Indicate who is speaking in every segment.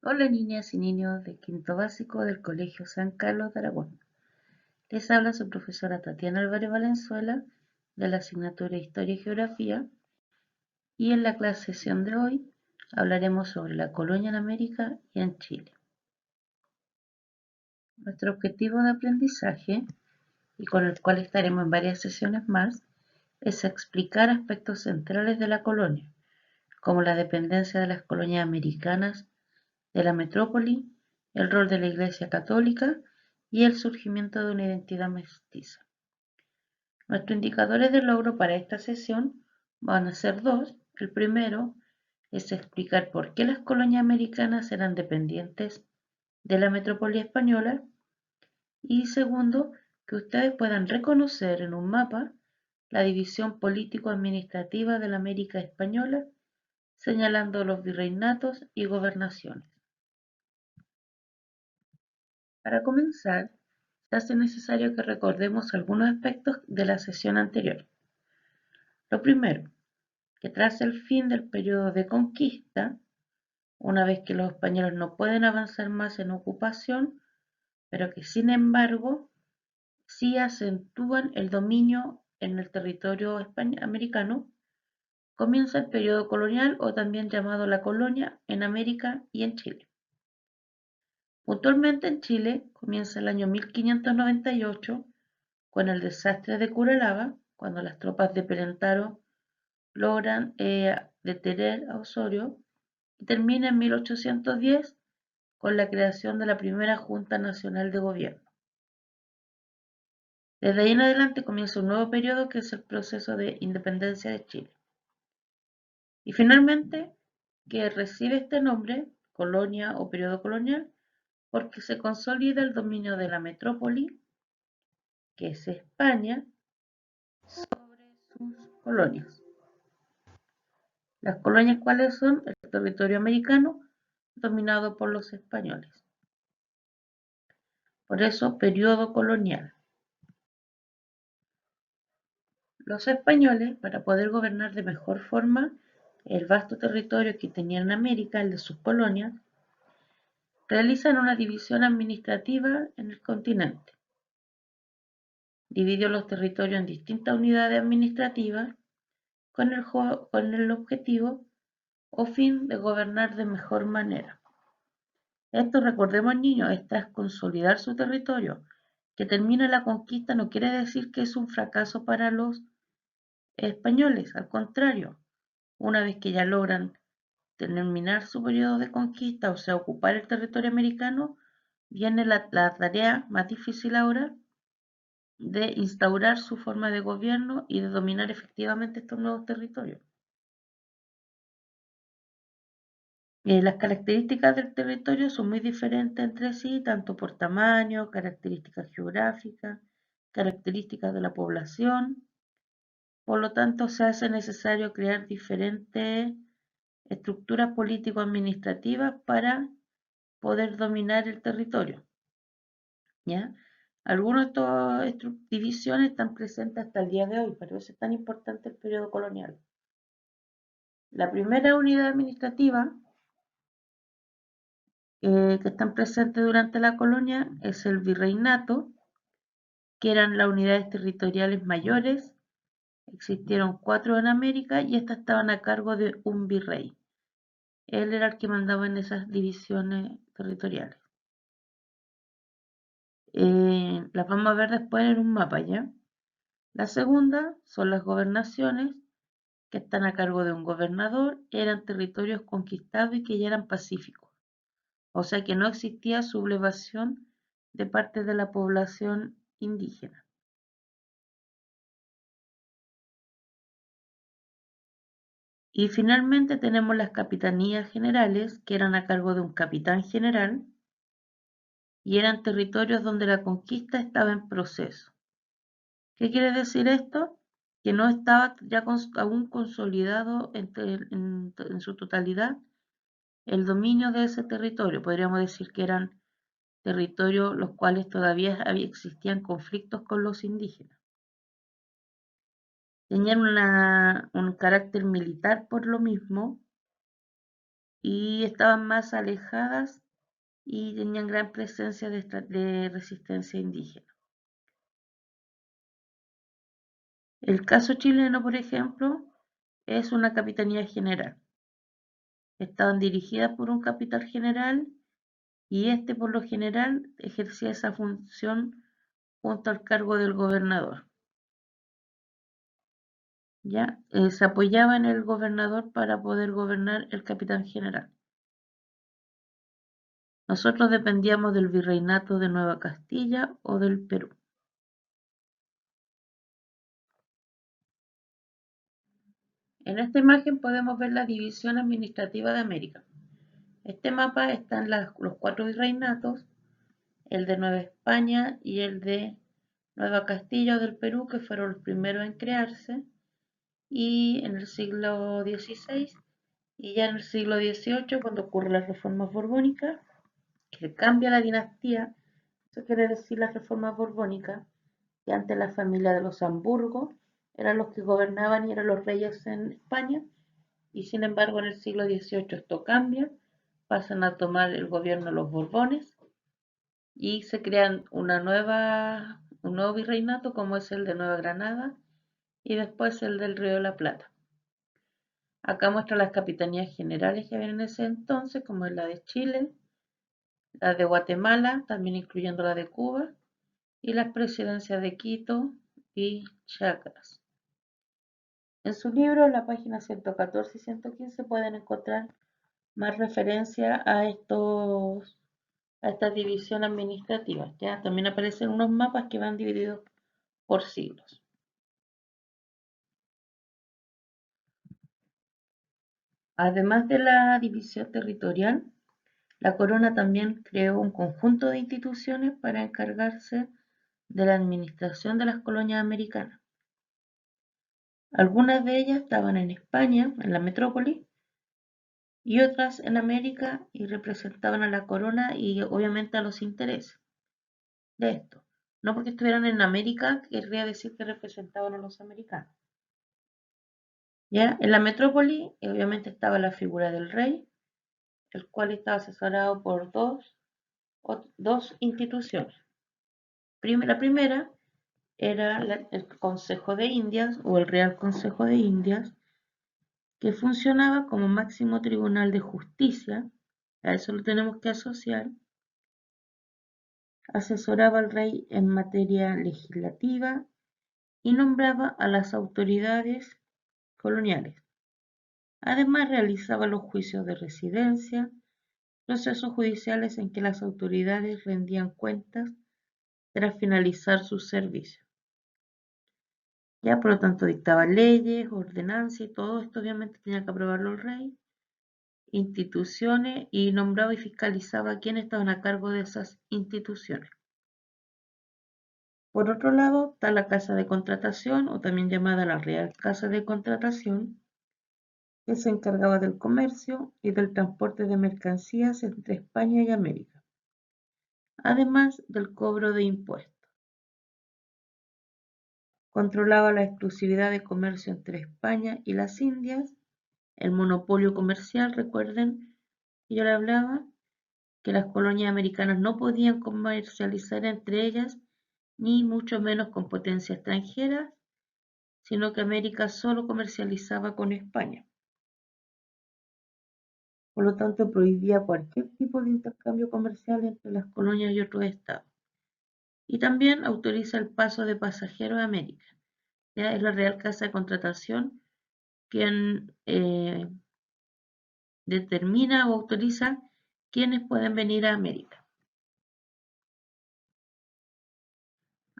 Speaker 1: Hola niñas y niños de quinto básico del Colegio San Carlos de Aragón. Les habla su profesora Tatiana Álvarez Valenzuela de la asignatura Historia y Geografía y en la clase sesión de hoy hablaremos sobre la colonia en América y en Chile. Nuestro objetivo de aprendizaje, y con el cual estaremos en varias sesiones más, es explicar aspectos centrales de la colonia, como la dependencia de las colonias americanas de la metrópoli, el rol de la Iglesia Católica y el surgimiento de una identidad mestiza. Nuestros indicadores de logro para esta sesión van a ser dos. El primero es explicar por qué las colonias americanas eran dependientes de la metrópoli española y segundo, que ustedes puedan reconocer en un mapa la división político-administrativa de la América española, señalando los virreinatos y gobernaciones. Para comenzar, se hace necesario que recordemos algunos aspectos de la sesión anterior. Lo primero, que tras el fin del periodo de conquista, una vez que los españoles no pueden avanzar más en ocupación, pero que sin embargo sí acentúan el dominio en el territorio americano, comienza el periodo colonial o también llamado la colonia en América y en Chile. Puntualmente en Chile comienza el año 1598 con el desastre de Curalaba, cuando las tropas de Perentaro logran detener a Osorio, y termina en 1810 con la creación de la primera Junta Nacional de Gobierno. Desde ahí en adelante comienza un nuevo periodo que es el proceso de independencia de Chile. Y finalmente, que recibe este nombre, colonia o periodo colonial, porque se consolida el dominio de la metrópoli, que es España, sobre sus colonias. Las colonias, ¿cuáles son? El territorio americano dominado por los españoles. Por eso, periodo colonial. Los españoles, para poder gobernar de mejor forma el vasto territorio que tenían en América, el de sus colonias, realizan una división administrativa en el continente. Dividió los territorios en distintas unidades administrativas con el objetivo o fin de gobernar de mejor manera. Esto, recordemos niños, es consolidar su territorio. Que termine la conquista no quiere decir que es un fracaso para los españoles, al contrario, una vez que ya logran terminar su periodo de conquista, o sea, ocupar el territorio americano, viene la tarea más difícil ahora de instaurar su forma de gobierno y de dominar efectivamente estos nuevos territorios. Las características del territorio son muy diferentes entre sí, tanto por tamaño, características geográficas, características de la población. Por lo tanto, se hace necesario crear diferentes estructuras político-administrativas para poder dominar el territorio. ¿Ya? Algunas de estas divisiones están presentes hasta el día de hoy, por eso es tan importante el periodo colonial. La primera unidad administrativa que están presentes durante la colonia es el virreinato, que eran las unidades territoriales mayores. Existieron 4 en América y estas estaban a cargo de un virrey. Él era el que mandaba en esas divisiones territoriales. Las vamos a ver después en un mapa, ¿ya? La segunda son las gobernaciones, que están a cargo de un gobernador, eran territorios conquistados y que ya eran pacíficos. O sea que no existía sublevación de parte de la población indígena. Y finalmente tenemos las capitanías generales, que eran a cargo de un capitán general, y eran territorios donde la conquista estaba en proceso. ¿Qué quiere decir esto? Que no estaba ya aún consolidado en su totalidad el dominio de ese territorio. Podríamos decir que eran territorios los cuales todavía existían conflictos con los indígenas. Tenían un carácter militar por lo mismo, y estaban más alejadas y tenían gran presencia de resistencia indígena. El caso chileno, por ejemplo, es una capitanía general. Estaban dirigidas por un capitán general y este por lo general ejercía esa función junto al cargo del gobernador. ¿Ya? Se apoyaba en el gobernador para poder gobernar el capitán general. Nosotros dependíamos del virreinato de Nueva Castilla o del Perú. En esta imagen podemos ver la división administrativa de América. Este mapa está en los 4 virreinatos, el de Nueva España y el de Nueva Castilla o del Perú, que fueron los primeros en crearse, y en el siglo XVI y ya en el siglo XVIII, cuando ocurre la reforma borbónica, que cambia la dinastía. Eso quiere decir la reforma borbónica, que antes la familia de los Hamburgo eran los que gobernaban y eran los reyes en España, y sin embargo en el siglo XVIII esto cambia, pasan a tomar el gobierno los Borbones y se crean un nuevo virreinato como es el de Nueva Granada y después el del Río de la Plata. Acá muestra las capitanías generales que había en ese entonces, como es la de Chile, la de Guatemala, también incluyendo la de Cuba, y las presidencias de Quito y Chiapas. En su libro, en la página 114 y 115, pueden encontrar más referencia a esta división administrativa. ¿Ya? También aparecen unos mapas que van divididos por siglos. Además de la división territorial, la corona también creó un conjunto de instituciones para encargarse de la administración de las colonias americanas. Algunas de ellas estaban en España, en la metrópoli, y otras en América y representaban a la corona y obviamente a los intereses de esto. No porque estuvieran en América querría decir que representaban a los americanos. ¿Ya? En la metrópoli obviamente estaba la figura del rey, el cual estaba asesorado por dos instituciones. La primera era el Consejo de Indias o el Real Consejo de Indias, que funcionaba como máximo tribunal de justicia, a eso lo tenemos que asociar, asesoraba al rey en materia legislativa y nombraba a las autoridades coloniales. Además realizaba los juicios de residencia, procesos judiciales en que las autoridades rendían cuentas tras finalizar sus servicios. Ya por lo tanto dictaba leyes, ordenanzas y todo esto obviamente tenía que aprobarlo el rey, instituciones y nombraba y fiscalizaba a quienes estaban a cargo de esas instituciones. Por otro lado está la Casa de Contratación, o también llamada la Real Casa de Contratación, que se encargaba del comercio y del transporte de mercancías entre España y América, además del cobro de impuestos. Controlaba la exclusividad de comercio entre España y las Indias, el monopolio comercial. Recuerden que yo le hablaba que las colonias americanas no podían comercializar entre ellas, ni mucho menos con potencias extranjeras, sino que América solo comercializaba con España. Por lo tanto, prohibía cualquier tipo de intercambio comercial entre las colonias y otros estados. Y también autoriza el paso de pasajeros a América. ¿Ya? Es la Real Casa de Contratación quien determina o autoriza quienes pueden venir a América.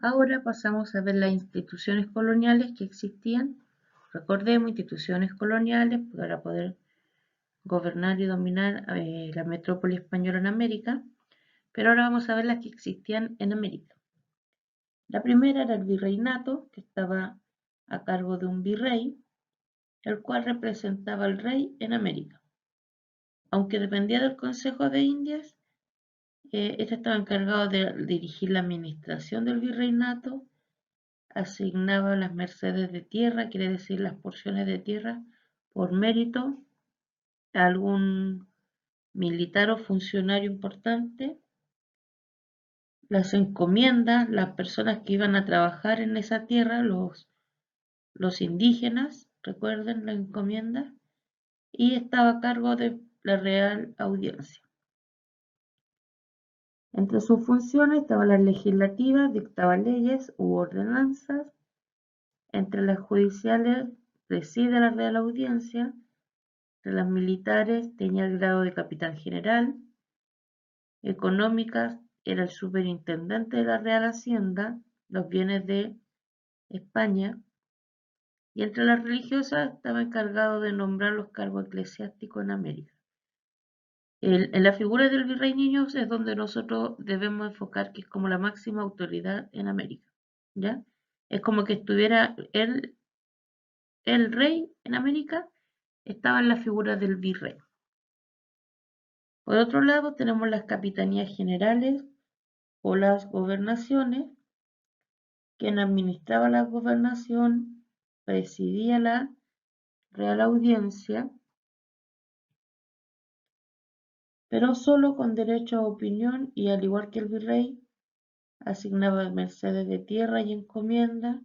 Speaker 1: Ahora pasamos a ver las instituciones coloniales que existían. Recordemos, instituciones coloniales para poder gobernar y dominar la metrópoli española en América, pero ahora vamos a ver las que existían en América. La primera era el virreinato, que estaba a cargo de un virrey, el cual representaba al rey en América. Aunque dependía del Consejo de Indias, este estaba encargado de dirigir la administración del virreinato, asignaba las mercedes de tierra, quiere decir las porciones de tierra, por mérito a algún militar o funcionario importante, las encomiendas, las personas que iban a trabajar en esa tierra, los indígenas, recuerden la encomienda, y estaba a cargo de la Real Audiencia. Entre sus funciones estaban las legislativas, dictaba leyes u ordenanzas. Entre las judiciales preside la Real Audiencia. Entre las militares tenía el grado de capitán general. Económicas era el superintendente de la Real Hacienda, los bienes de España. Y entre las religiosas estaba encargado de nombrar los cargos eclesiásticos en América. En la figura del virrey Niños es donde nosotros debemos enfocar que es como la máxima autoridad en América, ¿ya? Es como que estuviera el rey en América, estaba en la figura del virrey. Por otro lado tenemos las capitanías generales o las gobernaciones. Quien administraba la gobernación presidía la Real Audiencia, pero solo con derecho a opinión y al igual que el virrey, asignaba mercedes de tierra y encomienda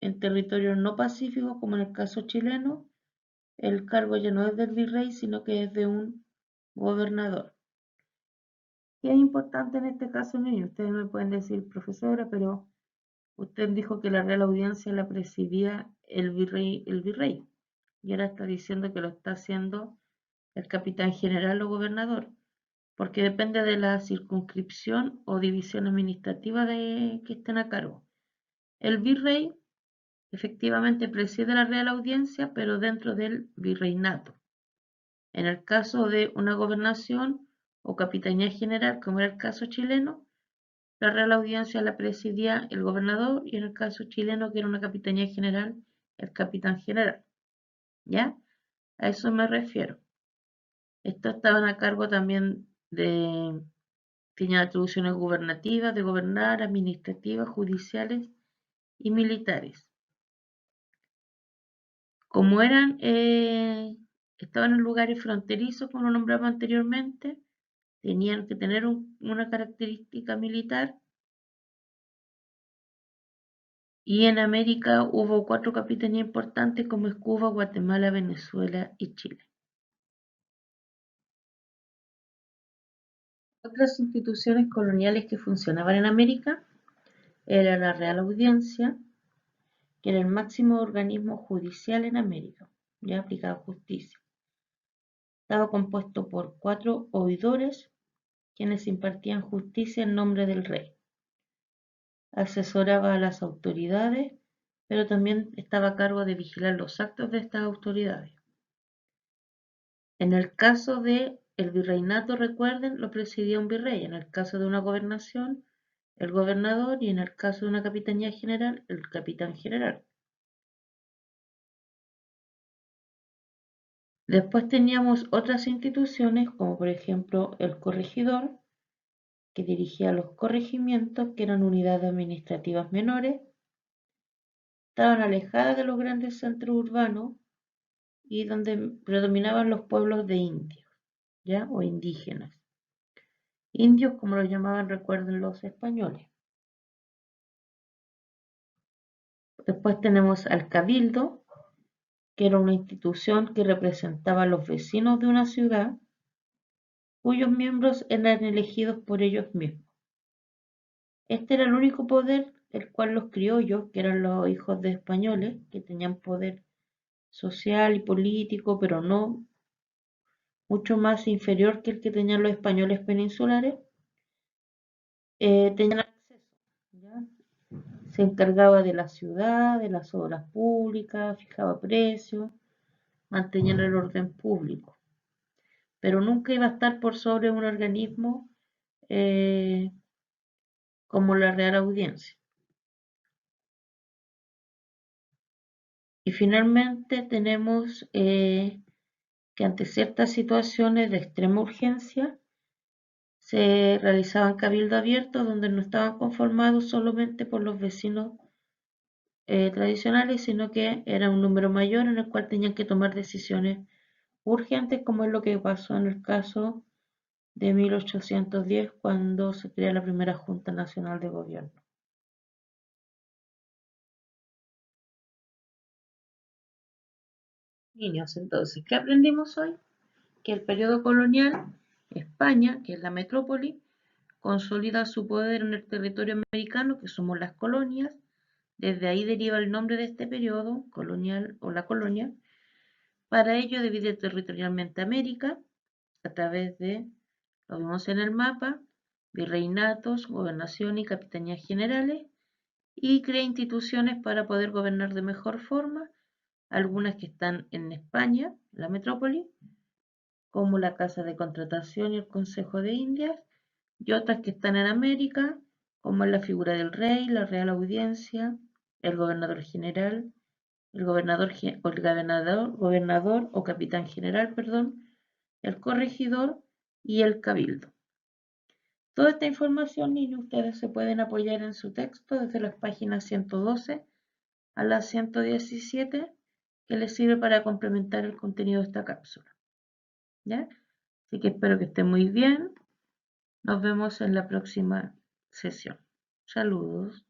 Speaker 1: en territorios no pacíficos, como en el caso chileno. El cargo ya no es del virrey, sino que es de un gobernador. ¿Qué es importante en este caso, niños? Ustedes me pueden decir, profesora, pero usted dijo que la Real Audiencia la presidía el virrey, y ahora está diciendo que lo está haciendo el capitán general o gobernador, porque depende de la circunscripción o división administrativa que estén a cargo. El virrey efectivamente preside la Real Audiencia, pero dentro del virreinato. En el caso de una gobernación o capitanía general, como era el caso chileno, la Real Audiencia la presidía el gobernador y en el caso chileno, que era una capitanía general, el capitán general. ¿Ya? A eso me refiero. Estos estaban a cargo también tenían atribuciones gubernativas, de gobernar, administrativas, judiciales y militares. Como estaban en lugares fronterizos, como lo nombramos anteriormente, tenían que tener una característica militar. Y en América hubo 4 capitanías importantes como es Cuba, Guatemala, Venezuela y Chile. Otras instituciones coloniales que funcionaban en América era la Real Audiencia, que era el máximo organismo judicial en América, ya aplicaba justicia. Estaba compuesto por 4 oidores, quienes impartían justicia en nombre del rey. Asesoraba a las autoridades, pero también estaba a cargo de vigilar los actos de estas autoridades. En el caso de el virreinato, recuerden, lo presidía un virrey. En el caso de una gobernación, el gobernador, y en el caso de una capitanía general, el capitán general. Después teníamos otras instituciones, como por ejemplo el corregidor, que dirigía los corregimientos, que eran unidades administrativas menores, estaban alejadas de los grandes centros urbanos y donde predominaban los pueblos de indios, ¿ya? O indígenas. Indios, como los llamaban, recuerden, los españoles. Después tenemos al cabildo, que era una institución que representaba a los vecinos de una ciudad, cuyos miembros eran elegidos por ellos mismos. Este era el único poder el cual los criollos, que eran los hijos de españoles, que tenían poder social y político, pero no mucho más inferior que el que tenían los españoles peninsulares, tenían acceso, ¿ya? Se encargaba de la ciudad, de las obras públicas, fijaba precios, mantenía el orden público, pero nunca iba a estar por sobre un organismo como la Real Audiencia. Y finalmente tenemos que ante ciertas situaciones de extrema urgencia se realizaban cabildo abiertos donde no estaban conformados solamente por los vecinos tradicionales, sino que era un número mayor en el cual tenían que tomar decisiones urgentes, como es lo que pasó en el caso de 1810, cuando se crea la primera Junta Nacional de Gobierno. Niños, entonces, ¿qué aprendimos hoy? Que el periodo colonial, España, que es la metrópoli, consolida su poder en el territorio americano, que somos las colonias. Desde ahí deriva el nombre de este periodo, colonial o la colonia. Para ello divide territorialmente América a través de, lo vemos en el mapa, virreinatos, gobernación y capitanías generales, y crea instituciones para poder gobernar de mejor forma, algunas que están en España, la metrópoli, como la Casa de Contratación y el Consejo de Indias, y otras que están en América, como es la figura del rey, la Real Audiencia, el gobernador general, el gobernador, o el gobernador o capitán general, perdón, el corregidor y el cabildo. Toda esta información, niños, ustedes se pueden apoyar en su texto desde las páginas 112 a las 117, que les sirve para complementar el contenido de esta cápsula. ¿Ya? Así que espero que estén muy bien. Nos vemos en la próxima sesión. Saludos.